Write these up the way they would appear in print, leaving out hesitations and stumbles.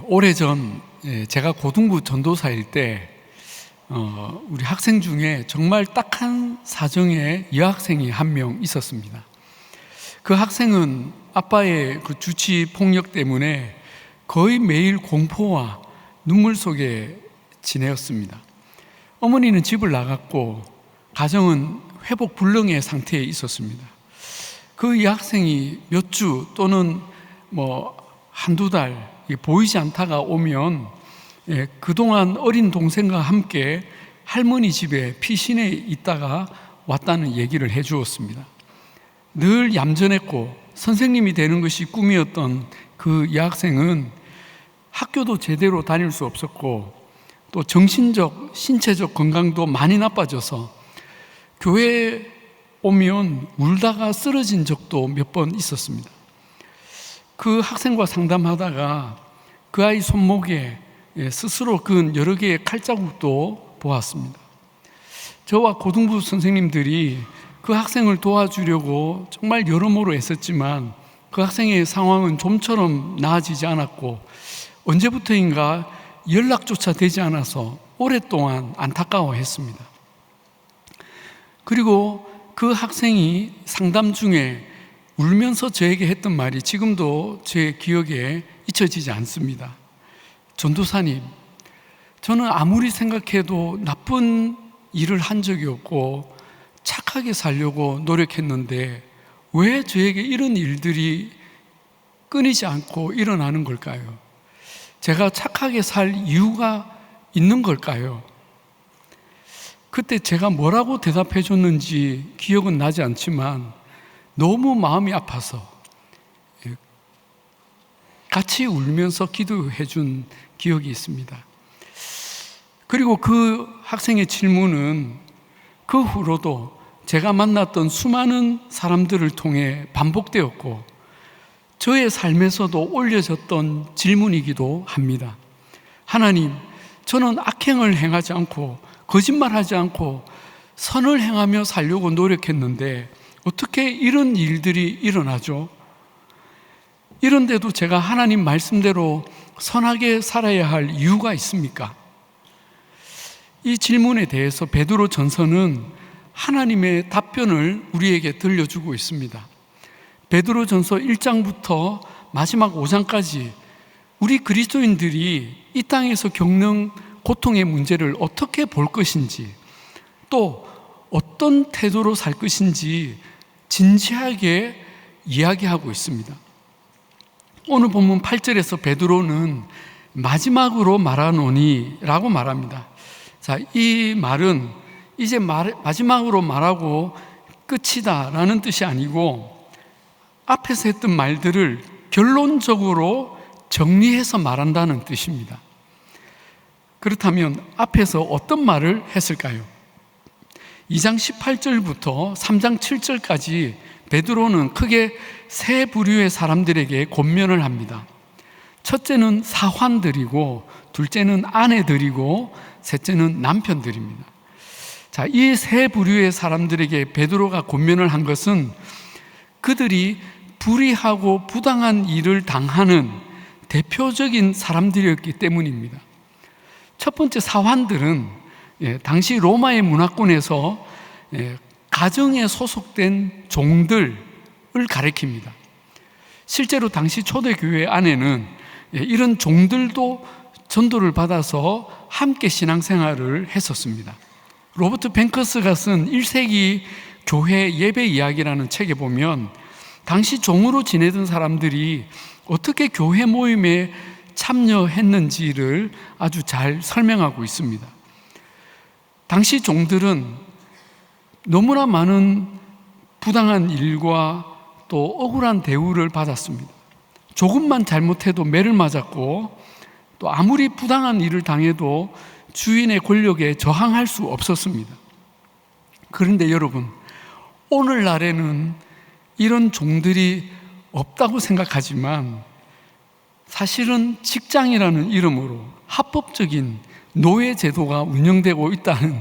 오래전 제가 고등부 전도사일 때 우리 학생 중에 정말 딱한 사정의 여학생이 한 명 있었습니다. 그 학생은 아빠의 그 주치 폭력 때문에 거의 매일 공포와 눈물 속에 지내었습니다. 어머니는 집을 나갔고 가정은 회복 불능의 상태에 있었습니다. 그 여학생이 몇 주 또는 한두 달 보이지 않다가 오면 그동안 어린 동생과 함께 할머니 집에 피신해 있다가 왔다는 얘기를 해 주었습니다. 늘 얌전했고 선생님이 되는 것이 꿈이었던 그 여학생은 학교도 제대로 다닐 수 없었고 또 정신적, 신체적 건강도 많이 나빠져서 교회에 오면 울다가 쓰러진 적도 몇 번 있었습니다. 그 학생과 상담하다가 그 아이 손목에 스스로 그은 여러 개의 칼자국도 보았습니다. 저와 고등부 선생님들이 그 학생을 도와주려고 정말 여러모로 애썼지만 그 학생의 상황은 좀처럼 나아지지 않았고 언제부터인가 연락조차 되지 않아서 오랫동안 안타까워했습니다. 그리고 그 학생이 상담 중에 울면서 저에게 했던 말이 지금도 제 기억에 잊혀지지 않습니다. 전도사님, 저는 아무리 생각해도 나쁜 일을 한 적이 없고 착하게 살려고 노력했는데 왜 저에게 이런 일들이 끊이지 않고 일어나는 걸까요? 제가 착하게 살 이유가 있는 걸까요? 그때 제가 뭐라고 대답해 줬는지 기억은 나지 않지만 너무 마음이 아파서 같이 울면서 기도해 준 기억이 있습니다. 그리고 그 학생의 질문은 그 후로도 제가 만났던 수많은 사람들을 통해 반복되었고 저의 삶에서도 올려졌던 질문이기도 합니다. 하나님, 저는 악행을 행하지 않고 거짓말하지 않고 선을 행하며 살려고 노력했는데 어떻게 이런 일들이 일어나죠? 이런데도 제가 하나님 말씀대로 선하게 살아야 할 이유가 있습니까? 이 질문에 대해서 베드로 전서는 하나님의 답변을 우리에게 들려주고 있습니다. 베드로 전서 1장부터 마지막 5장까지 우리 그리스도인들이 이 땅에서 겪는 고통의 문제를 어떻게 볼 것인지 또 어떤 태도로 살 것인지 진지하게 이야기하고 있습니다. 오늘 본문 8절에서 베드로는 마지막으로 말하노니 라고 말합니다. 자, 이 말은 이제 마지막으로 말하고 끝이다 라는 뜻이 아니고 앞에서 했던 말들을 결론적으로 정리해서 말한다는 뜻입니다. 그렇다면 앞에서 어떤 말을 했을까요? 2장 18절부터 3장 7절까지 베드로는 크게 세 부류의 사람들에게 권면을 합니다. 첫째는 사환들이고 둘째는 아내들이고 셋째는 남편들입니다. 자, 이 세 부류의 사람들에게 베드로가 권면을 한 것은 그들이 불의하고 부당한 일을 당하는 대표적인 사람들이었기 때문입니다. 첫 번째 사환들은 당시 로마의 문화권에서 가정에 소속된 종들을 가리킵니다. 실제로 당시 초대교회 안에는 이런 종들도 전도를 받아서 함께 신앙생활을 했었습니다. 로버트 뱅커스가 쓴 1세기 교회 예배 이야기라는 책에 보면 당시 종으로 지내던 사람들이 어떻게 교회 모임에 참여했는지를 아주 잘 설명하고 있습니다. 당시 종들은 너무나 많은 부당한 일과 또 억울한 대우를 받았습니다. 조금만 잘못해도 매를 맞았고 또 아무리 부당한 일을 당해도 주인의 권력에 저항할 수 없었습니다. 그런데 여러분, 오늘날에는 이런 종들이 없다고 생각하지만 사실은 직장이라는 이름으로 합법적인 노예 제도가 운영되고 있다는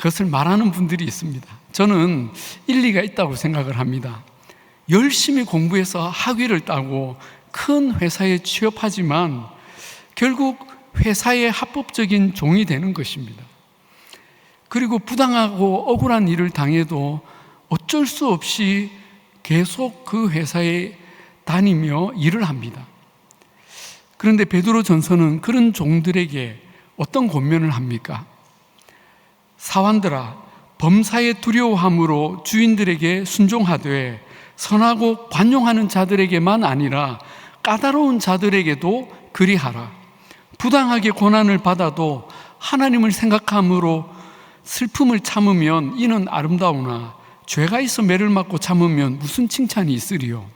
것을 말하는 분들이 있습니다. 저는 일리가 있다고 생각을 합니다. 열심히 공부해서 학위를 따고 큰 회사에 취업하지만 결국 회사의 합법적인 종이 되는 것입니다. 그리고 부당하고 억울한 일을 당해도 어쩔 수 없이 계속 그 회사에 다니며 일을 합니다. 그런데 베드로전서는 그런 종들에게 어떤 권면을 합니까? 사환들아, 범사에 두려워함으로 주인들에게 순종하되 선하고 관용하는 자들에게만 아니라 까다로운 자들에게도 그리하라. 부당하게 고난을 받아도 하나님을 생각함으로 슬픔을 참으면 이는 아름다우나 죄가 있어 매를 맞고 참으면 무슨 칭찬이 있으리요.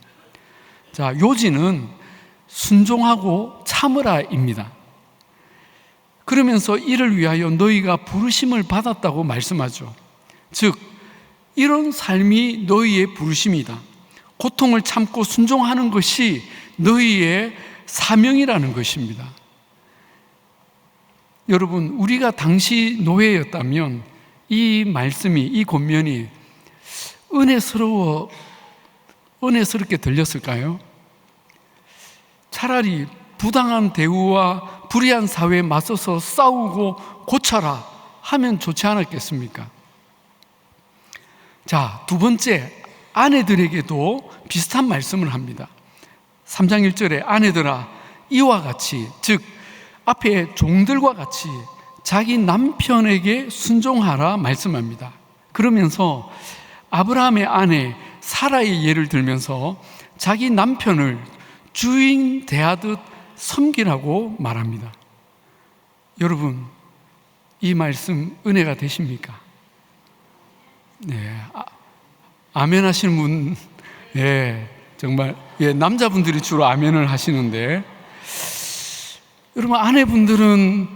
자, 요지는 순종하고 참으라입니다. 그러면서 이를 위하여 너희가 부르심을 받았다고 말씀하죠. 즉, 이런 삶이 너희의 부르심이다. 고통을 참고 순종하는 것이 너희의 사명이라는 것입니다. 여러분, 우리가 당시 노예였다면 이 말씀이, 이 권면이 은혜스럽게 들렸을까요? 차라리 부당한 대우와 불의한 사회에 맞서서 싸우고 고쳐라 하면 좋지 않았겠습니까? 자, 두 번째, 아내들에게도 비슷한 말씀을 합니다. 3장 1절에 아내들아 이와 같이, 즉 앞에 종들과 같이 자기 남편에게 순종하라 말씀합니다. 그러면서 아브라함의 아내 사라의 예를 들면서 자기 남편을 주인 대하듯 섬기라고 말합니다. 여러분, 이 말씀 은혜가 되십니까? 네, 아멘 하시는 분, 정말 남자분들이 주로 아멘을 하시는데, 여러분 아내분들은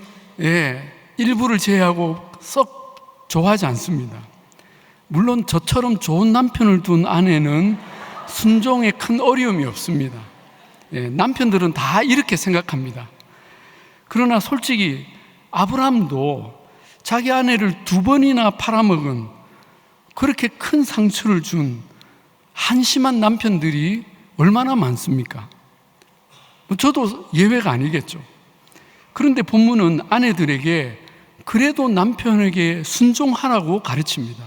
일부를 제외하고 썩 좋아하지 않습니다. 물론 저처럼 좋은 남편을 둔 아내는 순종에 큰 어려움이 없습니다. 남편들은 다 이렇게 생각합니다. 그러나 솔직히 아브라함도 자기 아내를 2번이나 팔아먹은, 그렇게 큰 상처를 준 한심한 남편들이 얼마나 많습니까? 저도 예외가 아니겠죠. 그런데 본문은 아내들에게 그래도 남편에게 순종하라고 가르칩니다.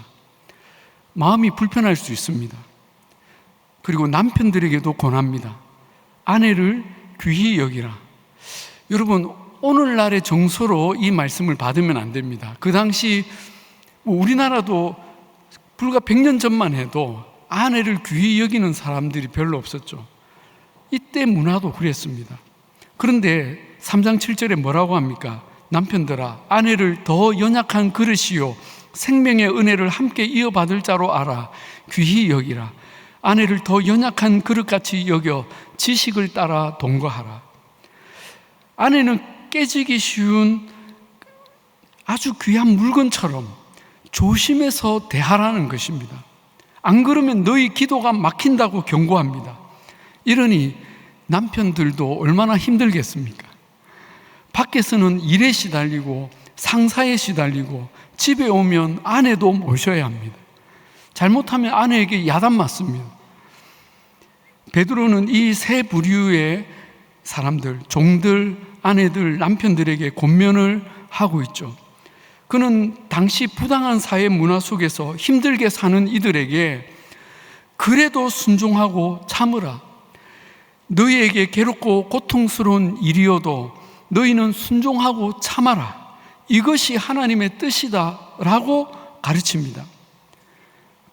마음이 불편할 수 있습니다. 그리고 남편들에게도 권합니다. 아내를 귀히 여기라. 여러분, 오늘날의 정서로 이 말씀을 받으면 안 됩니다. 그 당시 우리나라도 불과 100년 전만 해도 아내를 귀히 여기는 사람들이 별로 없었죠. 이때 문화도 그랬습니다. 그런데 3장 7절에 뭐라고 합니까? 남편들아 아내를 더 연약한 그릇이요 생명의 은혜를 함께 이어받을 자로 알아 귀히 여기라. 아내를 더 연약한 그릇같이 여겨 지식을 따라 동거하라. 아내는 깨지기 쉬운 아주 귀한 물건처럼 조심해서 대하라는 것입니다. 안 그러면 너희 기도가 막힌다고 경고합니다. 이러니 남편들도 얼마나 힘들겠습니까? 밖에서는 일에 시달리고 상사에 시달리고 집에 오면 아내도 모셔야 합니다. 잘못하면 아내에게 야단 맞습니다. 베드로는 이 세 부류의 사람들, 종들, 아내들, 남편들에게 권면을 하고 있죠. 그는 당시 부당한 사회 문화 속에서 힘들게 사는 이들에게 그래도 순종하고 참으라. 너희에게 괴롭고 고통스러운 일이어도 너희는 순종하고 참아라. 이것이 하나님의 뜻이다 라고 가르칩니다.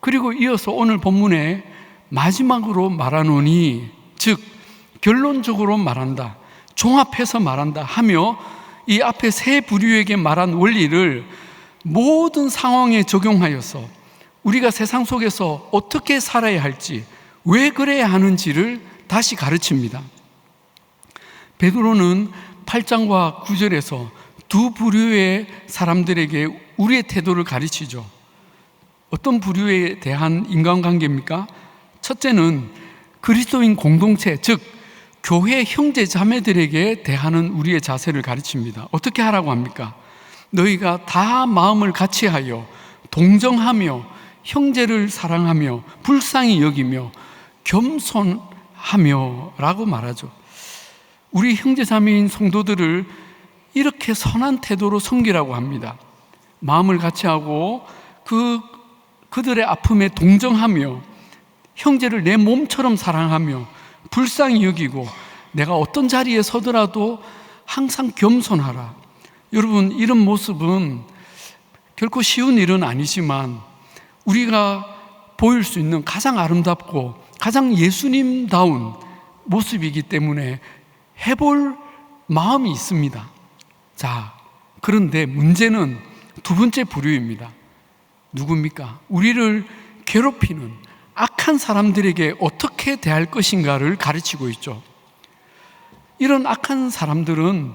그리고 이어서 오늘 본문에 마지막으로 말하노니, 즉 결론적으로 말한다, 종합해서 말한다 하며 이 앞에 세 부류에게 말한 원리를 모든 상황에 적용하여서 우리가 세상 속에서 어떻게 살아야 할지, 왜 그래야 하는지를 다시 가르칩니다. 베드로는 8장과 9절에서 두 부류의 사람들에게 우리의 태도를 가르치죠. 어떤 부류에 대한 인간관계입니까? 첫째는 그리스도인 공동체, 즉 교회 형제 자매들에게 대하는 우리의 자세를 가르칩니다. 어떻게 하라고 합니까? 너희가 다 마음을 같이하여 동정하며 형제를 사랑하며 불쌍히 여기며 겸손하라 하며 라고 말하죠. 우리 형제자매인 성도들을 이렇게 선한 태도로 섬기라고 합니다. 마음을 같이 하고 그들의 아픔에 동정하며 형제를 내 몸처럼 사랑하며 불쌍히 여기고 내가 어떤 자리에 서더라도 항상 겸손하라. 여러분, 이런 모습은 결코 쉬운 일은 아니지만 우리가 보일 수 있는 가장 아름답고 가장 예수님다운 모습이기 때문에 해볼 마음이 있습니다. 자, 그런데 문제는 두 번째 부류입니다. 누굽니까? 우리를 괴롭히는 악한 사람들에게 어떻게 대할 것인가를 가르치고 있죠. 이런 악한 사람들은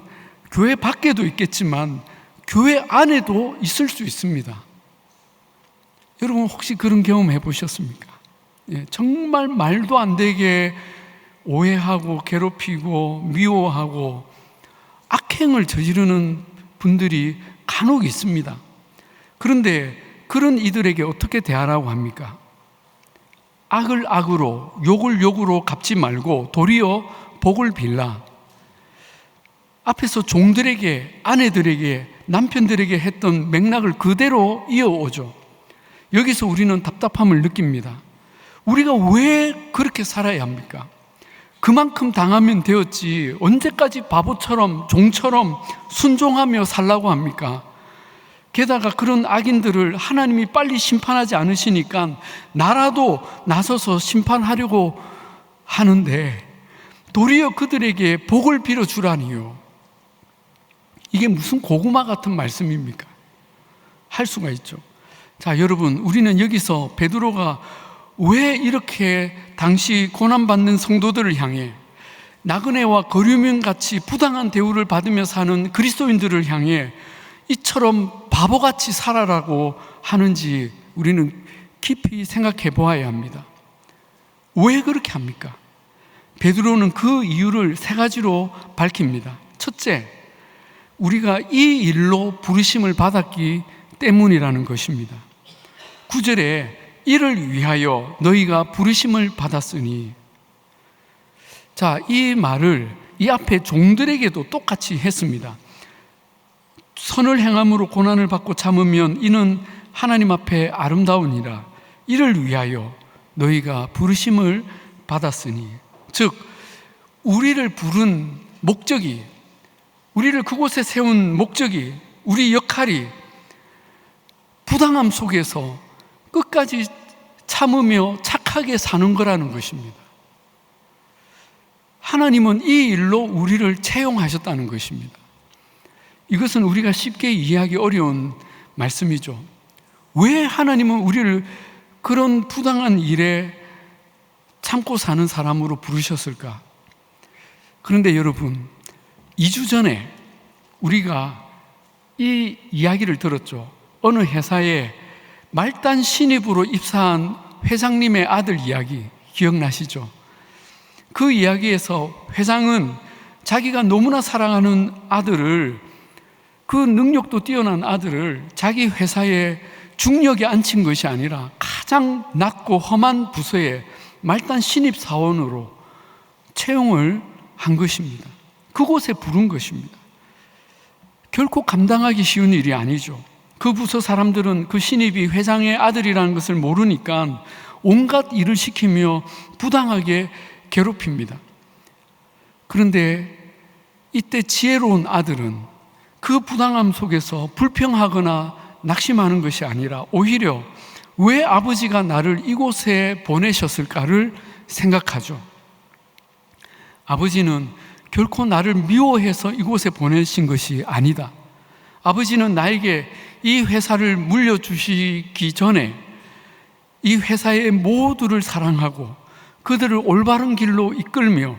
교회 밖에도 있겠지만 교회 안에도 있을 수 있습니다. 여러분, 혹시 그런 경험 해보셨습니까? 정말 말도 안 되게 오해하고 괴롭히고 미워하고 악행을 저지르는 분들이 간혹 있습니다. 그런데 그런 이들에게 어떻게 대하라고 합니까? 악을 악으로, 욕을 욕으로 갚지 말고 도리어 복을 빌라. 앞에서 종들에게, 아내들에게, 남편들에게 했던 맥락을 그대로 이어오죠. 여기서 우리는 답답함을 느낍니다. 우리가 왜 그렇게 살아야 합니까? 그만큼 당하면 되었지 언제까지 바보처럼 종처럼 순종하며 살라고 합니까? 게다가 그런 악인들을 하나님이 빨리 심판하지 않으시니까 나라도 나서서 심판하려고 하는데 도리어 그들에게 복을 빌어주라니요. 이게 무슨 고구마 같은 말씀입니까? 할 수가 있죠. 자, 여러분, 우리는 여기서 베드로가 왜 이렇게 당시 고난받는 성도들을 향해 나그네와 거류민같이 부당한 대우를 받으며 사는 그리스도인들을 향해 이처럼 바보같이 살아라고 하는지 우리는 깊이 생각해 보아야 합니다. 왜 그렇게 합니까? 베드로는 그 이유를 세 가지로 밝힙니다. 첫째, 우리가 이 일로 부르심을 받았기 때문이라는 것입니다. 9절에 이를 위하여 너희가 부르심을 받았으니. 자, 이 말을 이 앞에 종들에게도 똑같이 했습니다. 선을 행함으로 고난을 받고 참으면 이는 하나님 앞에 아름다우니라. 이를 위하여 너희가 부르심을 받았으니. 즉, 우리를 부른 목적이, 우리를 그곳에 세운 목적이, 우리 역할이 부당함 속에서 끝까지 참으며 착하게 사는 거라는 것입니다. 하나님은 이 일로 우리를 채용하셨다는 것입니다. 이것은 우리가 쉽게 이해하기 어려운 말씀이죠. 왜 하나님은 우리를 그런 부당한 일에 참고 사는 사람으로 부르셨을까? 그런데 여러분, 2주 전에 우리가 이 이야기를 들었죠. 어느 회사에 말단 신입으로 입사한 회장님의 아들 이야기 기억나시죠? 그 이야기에서 회장은 자기가 너무나 사랑하는 아들을, 그 능력도 뛰어난 아들을 자기 회사에 중력에 앉힌 것이 아니라 가장 낮고 험한 부서에 말단 신입사원으로 채용을 한 것입니다. 그곳에 부른 것입니다. 결코 감당하기 쉬운 일이 아니죠. 그 부서 사람들은 그 신입이 회장의 아들이라는 것을 모르니까 온갖 일을 시키며 부당하게 괴롭힙니다. 그런데 이때 지혜로운 아들은 그 부당함 속에서 불평하거나 낙심하는 것이 아니라 오히려 왜 아버지가 나를 이곳에 보내셨을까를 생각하죠. 아버지는 결코 나를 미워해서 이곳에 보내신 것이 아니다. 아버지는 나에게 이 회사를 물려주시기 전에 이 회사의 모두를 사랑하고 그들을 올바른 길로 이끌며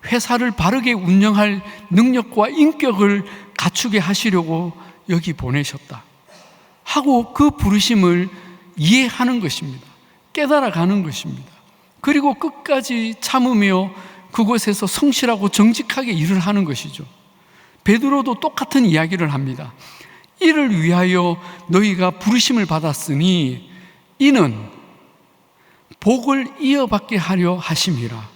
회사를 바르게 운영할 능력과 인격을 갖추게 하시려고 여기 보내셨다 하고 그 부르심을 이해하는 것입니다. 깨달아가는 것입니다. 그리고 끝까지 참으며 그곳에서 성실하고 정직하게 일을 하는 것이죠. 베드로도 똑같은 이야기를 합니다. 이를 위하여 너희가 부르심을 받았으니 이는 복을 이어받게 하려 하심이라.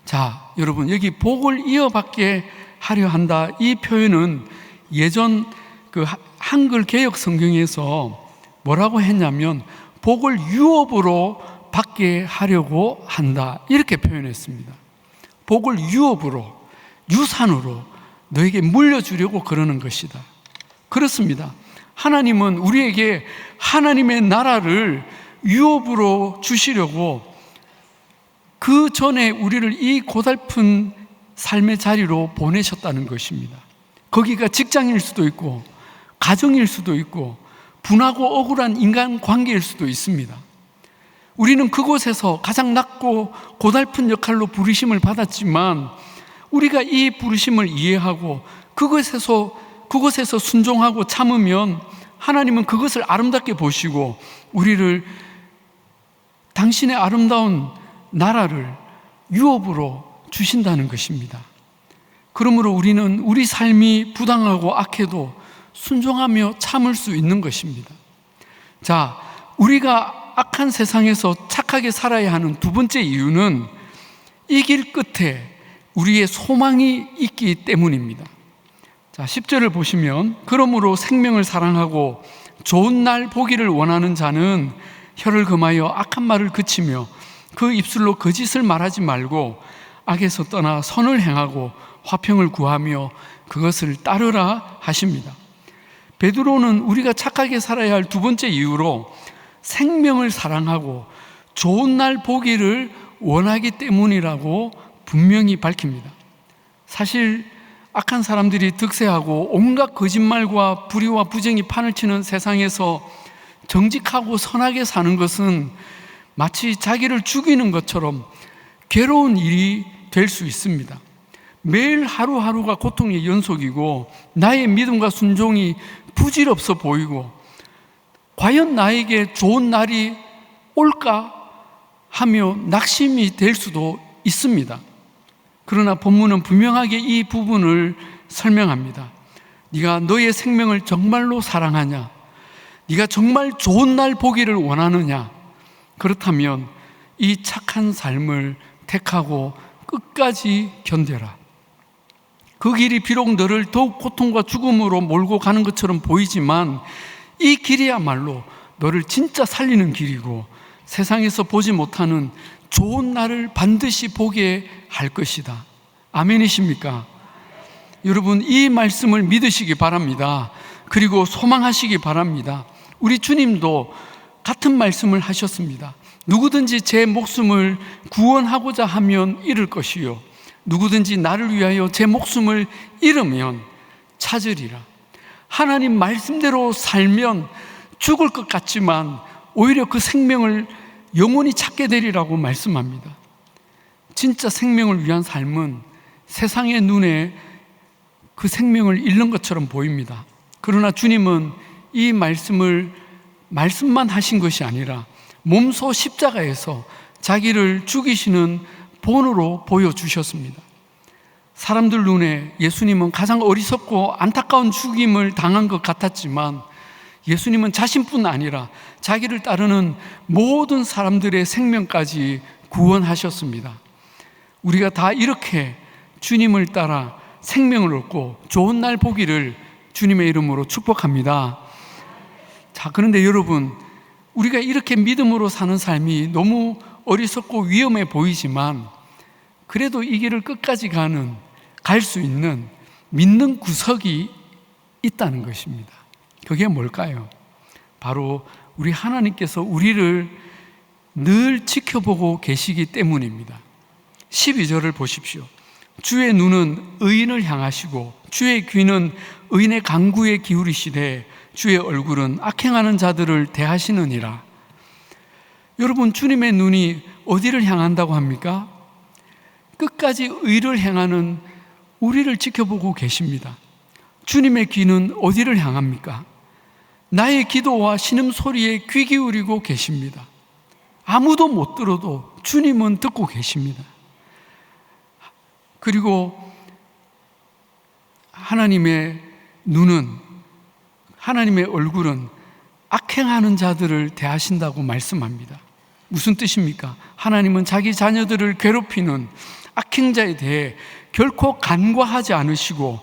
자, 여러분, 여기 복을 이어받게 하려 한다, 이 표현은 예전 그 한글 개역 성경에서 뭐라고 했냐면 복을 유업으로 받게 하려고 한다, 이렇게 표현했습니다. 복을 유업으로, 유산으로 너에게 물려주려고 그러는 것이다. 그렇습니다. 하나님은 우리에게 하나님의 나라를 유업으로 주시려고 그 전에 우리를 이 고달픈 삶의 자리로 보내셨다는 것입니다. 거기가 직장일 수도 있고 가정일 수도 있고 분하고 억울한 인간관계일 수도 있습니다. 우리는 그곳에서 가장 낮고 고달픈 역할로 부르심을 받았지만 우리가 이 부르심을 이해하고 그곳에서 순종하고 참으면 하나님은 그것을 아름답게 보시고 우리를 당신의 아름다운 나라를 유업으로 주신다는 것입니다. 그러므로 우리는 우리 삶이 부당하고 악해도 순종하며 참을 수 있는 것입니다. 자, 우리가 악한 세상에서 착하게 살아야 하는 두 번째 이유는 이 길 끝에 우리의 소망이 있기 때문입니다. 자, 10절을 보시면 그러므로 생명을 사랑하고 좋은 날 보기를 원하는 자는 혀를 금하여 악한 말을 그치며 그 입술로 거짓을 말하지 말고 악에서 떠나 선을 행하고 화평을 구하며 그것을 따르라 하십니다. 베드로는 우리가 착하게 살아야 할 두 번째 이유로 생명을 사랑하고 좋은 날 보기를 원하기 때문이라고 분명히 밝힙니다. 사실 악한 사람들이 득세하고 온갖 거짓말과 불의와 부정이 판을 치는 세상에서 정직하고 선하게 사는 것은 마치 자기를 죽이는 것처럼 괴로운 일이 될 수 있습니다. 매일 하루하루가 고통의 연속이고 나의 믿음과 순종이 부질없어 보이고 과연 나에게 좋은 날이 올까 하며 낙심이 될 수도 있습니다. 그러나 본문은 분명하게 이 부분을 설명합니다. 네가 너의 생명을 정말로 사랑하냐? 네가 정말 좋은 날 보기를 원하느냐? 그렇다면 이 착한 삶을 택하고 끝까지 견뎌라. 그 길이 비록 너를 더욱 고통과 죽음으로 몰고 가는 것처럼 보이지만 이 길이야말로 너를 진짜 살리는 길이고 세상에서 보지 못하는 좋은 날을 반드시 보게 할 것이다. 아멘이십니까? 여러분, 이 말씀을 믿으시기 바랍니다. 그리고 소망하시기 바랍니다. 우리 주님도 같은 말씀을 하셨습니다. 누구든지 제 목숨을 구원하고자 하면 잃을 것이요 누구든지 나를 위하여 제 목숨을 잃으면 찾으리라. 하나님 말씀대로 살면 죽을 것 같지만 오히려 그 생명을 영원히 찾게 되리라고 말씀합니다. 진짜 생명을 위한 삶은 세상의 눈에 그 생명을 잃는 것처럼 보입니다. 그러나 주님은 이 말씀만 하신 것이 아니라 몸소 십자가에서 자기를 죽이시는 본으로 보여주셨습니다. 사람들 눈에 예수님은 가장 어리석고 안타까운 죽임을 당한 것 같았지만 예수님은 자신뿐 아니라 자기를 따르는 모든 사람들의 생명까지 구원하셨습니다. 우리가 다 이렇게 주님을 따라 생명을 얻고 좋은 날 보기를 주님의 이름으로 축복합니다. 자, 그런데 여러분, 우리가 이렇게 믿음으로 사는 삶이 너무 어리석고 위험해 보이지만 그래도 이 길을 끝까지 갈 수 있는 믿는 구석이 있다는 것입니다. 그게 뭘까요? 바로 우리 하나님께서 우리를 늘 지켜보고 계시기 때문입니다. 12절을 보십시오. 주의 눈은 의인을 향하시고 주의 귀는 의인의 간구에 기울이시되 주의 얼굴은 악행하는 자들을 대하시느니라. 여러분, 주님의 눈이 어디를 향한다고 합니까? 끝까지 의를 행하는 우리를 지켜보고 계십니다. 주님의 귀는 어디를 향합니까? 나의 기도와 신음소리에 귀 기울이고 계십니다. 아무도 못 들어도 주님은 듣고 계십니다. 그리고 하나님의 눈은, 하나님의 얼굴은 악행하는 자들을 대하신다고 말씀합니다. 무슨 뜻입니까? 하나님은 자기 자녀들을 괴롭히는 악행자에 대해 결코 간과하지 않으시고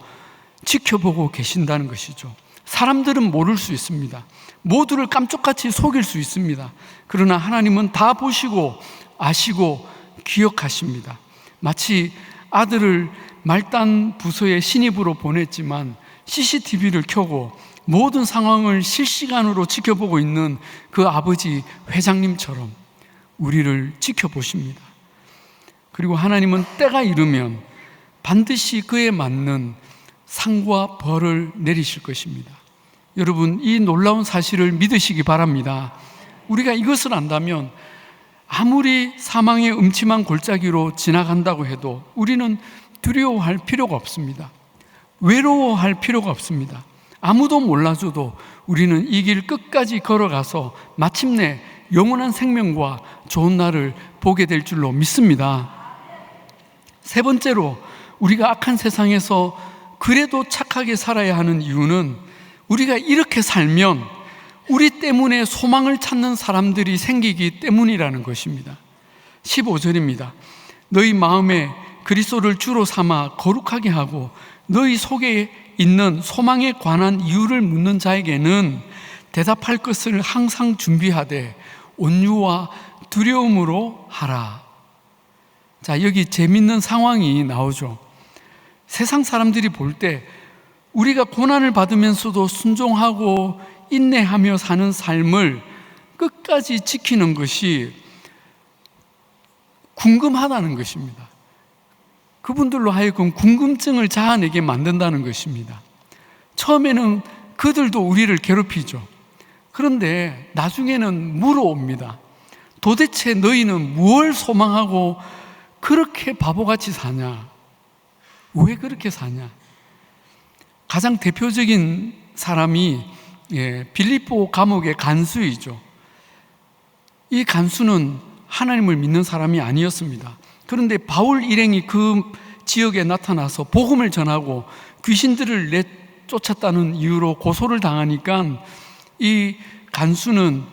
지켜보고 계신다는 것이죠. 사람들은 모를 수 있습니다. 모두를 깜짝같이 속일 수 있습니다. 그러나 하나님은 다 보시고 아시고 기억하십니다. 마치 아들을 말단 부서에 신입으로 보냈지만 CCTV를 켜고 모든 상황을 실시간으로 지켜보고 있는 그 아버지 회장님처럼 우리를 지켜보십니다. 그리고 하나님은 때가 이르면 반드시 그에 맞는 상과 벌을 내리실 것입니다. 여러분, 이 놀라운 사실을 믿으시기 바랍니다. 우리가 이것을 안다면 아무리 사망의 음침한 골짜기로 지나간다고 해도 우리는 두려워할 필요가 없습니다. 외로워할 필요가 없습니다. 아무도 몰라줘도 우리는 이 길 끝까지 걸어가서 마침내 영원한 생명과 좋은 날을 보게 될 줄로 믿습니다. 세 번째로, 우리가 악한 세상에서 그래도 착하게 살아야 하는 이유는 우리가 이렇게 살면 우리 때문에 소망을 찾는 사람들이 생기기 때문이라는 것입니다. 15절입니다. 너희 마음에 그리스도를 주로 삼아 거룩하게 하고 너희 속에 있는 소망에 관한 이유를 묻는 자에게는 대답할 것을 항상 준비하되 온유와 두려움으로 하라. 자, 여기 재밌는 상황이 나오죠. 세상 사람들이 볼 때 우리가 고난을 받으면서도 순종하고 인내하며 사는 삶을 끝까지 지키는 것이 궁금하다는 것입니다. 그분들로 하여금 궁금증을 자아내게 만든다는 것입니다. 처음에는 그들도 우리를 괴롭히죠. 그런데 나중에는 물어옵니다. 도대체 너희는 무엇을 소망하고 그렇게 바보같이 사냐? 왜 그렇게 사냐? 가장 대표적인 사람이 빌립보 감옥의 간수이죠. 이 간수는 하나님을 믿는 사람이 아니었습니다. 그런데 바울 일행이 그 지역에 나타나서 복음을 전하고 귀신들을 내쫓았다는 이유로 고소를 당하니까 이 간수는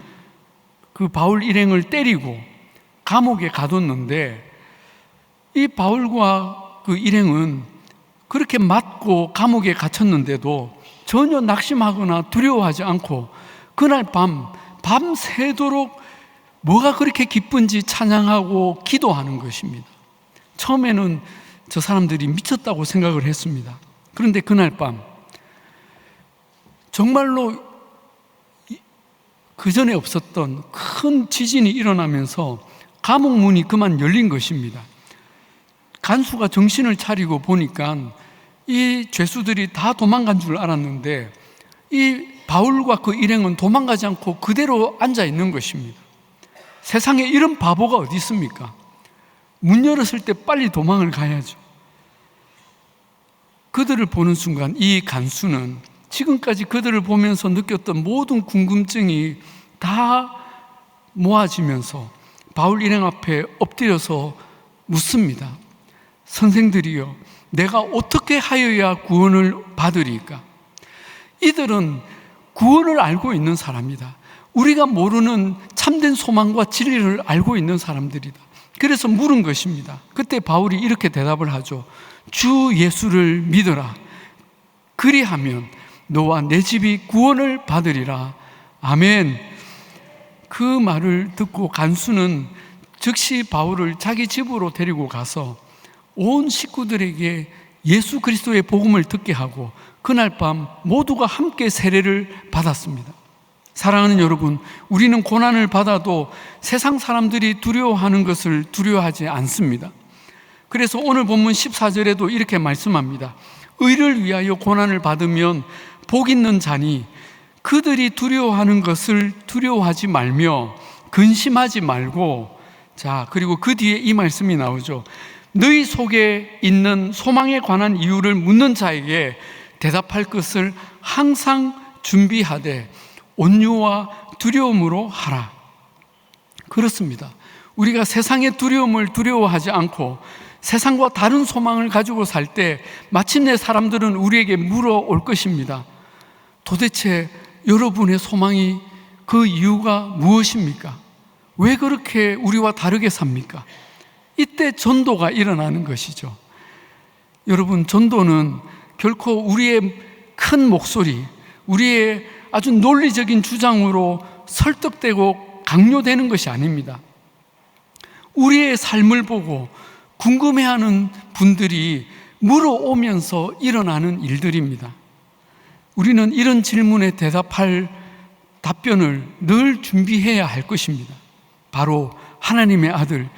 그 바울 일행을 때리고 감옥에 가뒀는데, 이 바울과 그 일행은 그렇게 맞고 감옥에 갇혔는데도 전혀 낙심하거나 두려워하지 않고 그날 밤새도록 뭐가 그렇게 기쁜지 찬양하고 기도하는 것입니다. 처음에는 저 사람들이 미쳤다고 생각을 했습니다. 그런데 그날 밤 정말로 그 전에 없었던 큰 지진이 일어나면서 감옥 문이 그만 열린 것입니다. 간수가 정신을 차리고 보니까 이 죄수들이 다 도망간 줄 알았는데 이 바울과 그 일행은 도망가지 않고 그대로 앉아 있는 것입니다. 세상에 이런 바보가 어디 있습니까? 문 열었을 때 빨리 도망을 가야죠. 그들을 보는 순간 이 간수는 지금까지 그들을 보면서 느꼈던 모든 궁금증이 다 모아지면서 바울 일행 앞에 엎드려서 묻습니다. 선생들이여, 내가 어떻게 하여야 구원을 받으리까? 이들은 구원을 알고 있는 사람이다. 우리가 모르는 참된 소망과 진리를 알고 있는 사람들이다. 그래서 물은 것입니다. 그때 바울이 이렇게 대답을 하죠. 주 예수를 믿어라. 그리하면 너와 내 집이 구원을 받으리라. 아멘. 그 말을 듣고 간수는 즉시 바울을 자기 집으로 데리고 가서 온 식구들에게 예수 그리스도의 복음을 듣게 하고 그날 밤 모두가 함께 세례를 받았습니다. 사랑하는 여러분, 우리는 고난을 받아도 세상 사람들이 두려워하는 것을 두려워하지 않습니다. 그래서 오늘 본문 14절에도 이렇게 말씀합니다. 의를 위하여 고난을 받으면 복 있는 자니 그들이 두려워하는 것을 두려워하지 말며 근심하지 말고, 자, 그리고 그 뒤에 이 말씀이 나오죠. 너희 속에 있는 소망에 관한 이유를 묻는 자에게 대답할 것을 항상 준비하되 온유와 두려움으로 하라. 그렇습니다. 우리가 세상의 두려움을 두려워하지 않고 세상과 다른 소망을 가지고 살 때 마침내 사람들은 우리에게 물어올 것입니다. 도대체 여러분의 소망이 그 이유가 무엇입니까? 왜 그렇게 우리와 다르게 삽니까? 이때 전도가 일어나는 것이죠. 여러분, 전도는 결코 우리의 큰 목소리, 우리의 아주 논리적인 주장으로 설득되고 강요되는 것이 아닙니다. 우리의 삶을 보고 궁금해하는 분들이 물어오면서 일어나는 일들입니다. 우리는 이런 질문에 대답할 답변을 늘 준비해야 할 것입니다. 바로 하나님의 아들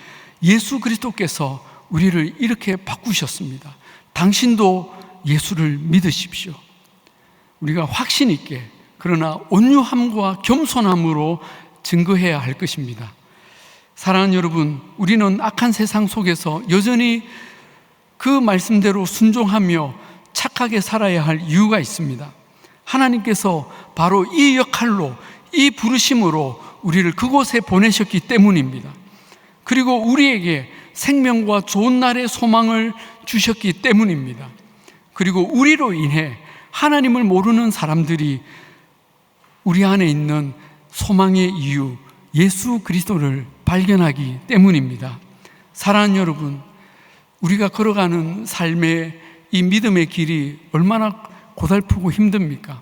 예수 그리스도께서 우리를 이렇게 바꾸셨습니다. 당신도 예수를 믿으십시오. 우리가 확신 있게, 그러나 온유함과 겸손함으로 증거해야 할 것입니다. 사랑하는 여러분, 우리는 악한 세상 속에서 여전히 그 말씀대로 순종하며 착하게 살아야 할 이유가 있습니다. 하나님께서 바로 이 역할로, 이 부르심으로 우리를 그곳에 보내셨기 때문입니다. 그리고 우리에게 생명과 좋은 날의 소망을 주셨기 때문입니다. 그리고 우리로 인해 하나님을 모르는 사람들이 우리 안에 있는 소망의 이유, 예수 그리스도를 발견하기 때문입니다. 사랑하는 여러분, 우리가 걸어가는 삶의 이 믿음의 길이 얼마나 고달프고 힘듭니까?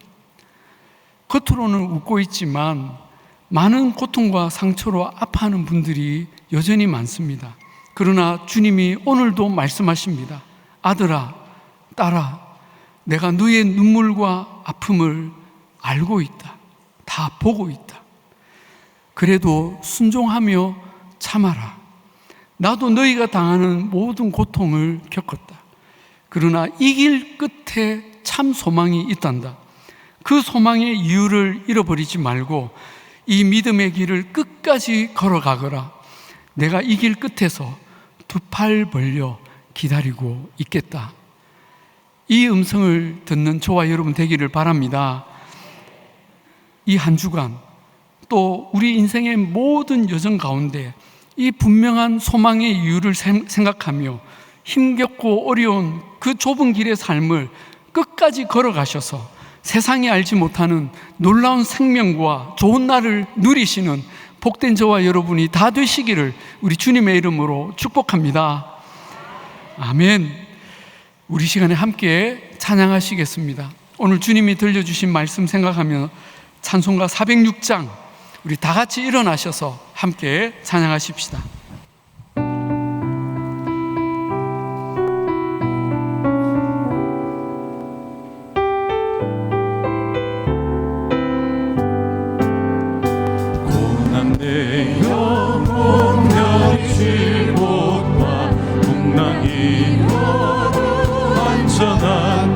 겉으로는 웃고 있지만 많은 고통과 상처로 아파하는 분들이 여전히 많습니다. 그러나 주님이 오늘도 말씀하십니다. 아들아, 딸아, 내가 너의 눈물과 아픔을 알고 있다. 다 보고 있다. 그래도 순종하며 참아라. 나도 너희가 당하는 모든 고통을 겪었다. 그러나 이 길 끝에 참 소망이 있단다. 그 소망의 이유를 잃어버리지 말고 이 믿음의 길을 끝까지 걸어가거라. 내가 이 길 끝에서 두 팔 벌려 기다리고 있겠다. 이 음성을 듣는 저와 여러분 되기를 바랍니다. 이 한 주간 또 우리 인생의 모든 여정 가운데 이 분명한 소망의 이유를 생각하며 힘겹고 어려운 그 좁은 길의 삶을 끝까지 걸어가셔서 세상이 알지 못하는 놀라운 생명과 좋은 날을 누리시는 복된 저와 여러분이 다 되시기를 우리 주님의 이름으로 축복합니다. 아멘. 우리 시간에 함께 찬양하시겠습니다. 오늘 주님이 들려주신 말씀 생각하며 찬송가 406장 우리 다 같이 일어나셔서 함께 찬양하십시다. 고난 내 영혼 멸치 못과 풍랑이 안전한